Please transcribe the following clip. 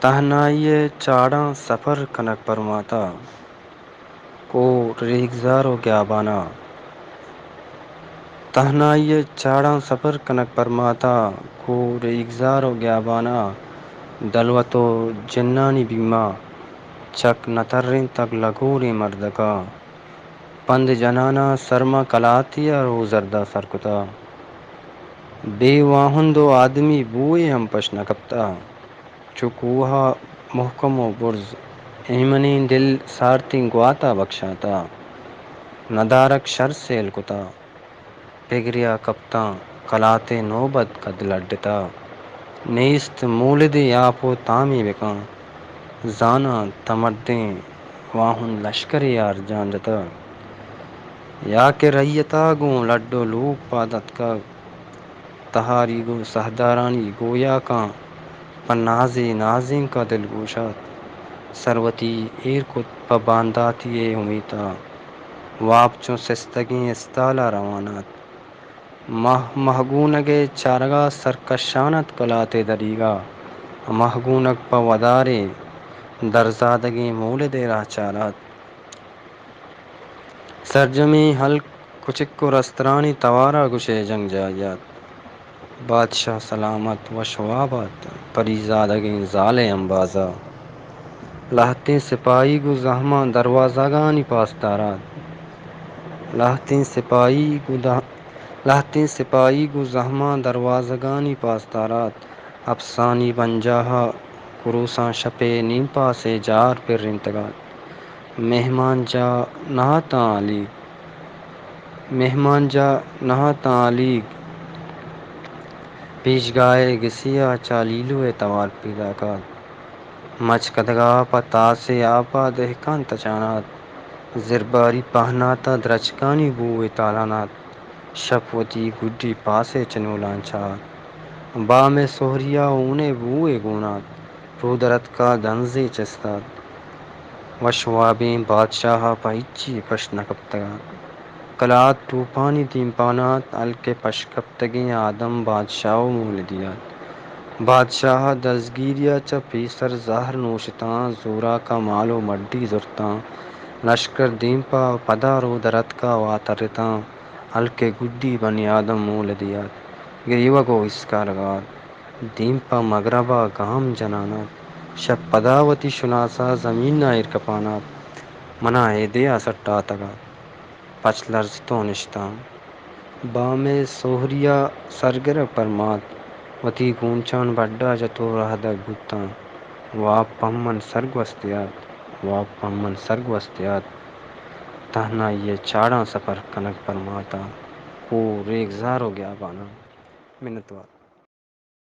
تہنائیے چاڑاں سفر کنک پرماتا کو ریگزارو کیا بانا تہنائیے چاڑاں سفر کنک پرماتا کو ریگزارو گیا بانا دلوتو جنانی بیما چک نتریں تک لگوری مردکا پند جنانا سرما کلاتیا رو زردہ سرکتا بے واہن دو آدمی بوئے ہم پشن کپتا چکوہا محکم و برز ایمنی دل سارتی گواتا بخشاتا ندارک شر سیل کتا پگریا کپتاں کلاتے نوبت قد لڈتا نیست مولد یاپو تامی بکاں زانا تمردیں واہن لشکر یار جانجتا یا کہ ریتا گوں لڈو لوگ پادت کا تہاری گو سہدارانی گویا کاں پنازے نازیں کا دل گوشات سروتی ایر کت پبانداتی امیتا واپ چوں سستگیں استالا روانات مہگونگے چارگا سرکشانت کلاتے دریگا مہگونک پودارے درزادگیں مولد راہ چارات سرجمی حل کچک و رسترانی توارا گشے جنگ جایات بادشاہ سلامت و شوابات پریزادگیں زال انبازا لہتیں سپاہی گو زہماں دروازہ گانی پاسدارات لہتیں سپاہی گو زہماں دروازہ گانی پاسدارات افسانی بنجاہا کروساں شپے نیم پاسے جار پر انتگات مہمان جا نہاتاں علیگ پیش گائے گسیا چالیلو توار پیداکات مچ کدگا پتاسے آپا دہکان تچانات زرباری پہناتا درچکانی بوئے تالانات شپوتی گڈی پاسے چنولان چھات بام سوہریا اونے بوئے گونات رودرت کا دنزے چستات وشوابیں بادشاہ پائچی پشن کپتگات کلات ٹوپانی دیمپانات الکے پشکپتگیں آدم بادشاہ مول دیات بادشاہ دزگیریا چا پیسر زہر نوشتاں زورا کا مالو مڈی زرتاں لشکر دیمپا پدا رودرت کا واترتاں الکے گڈی بنی آدم مول دیات گریوگو اسکا لگات دیمپا مغربا گام جنانات شب پداوتی شناسا زمین نہ ارکپانات منا دیا سٹاتگا پچ لرز تو نشتاں بام سوہریا سرگر پرمات وتی گونچان بڈا جتو رہدگ بوتاں واپ پمن سرگ وستیات تہنائیے چاڑاں سفر کنک پرماتا کو ریگزارو گیا بانا منتوا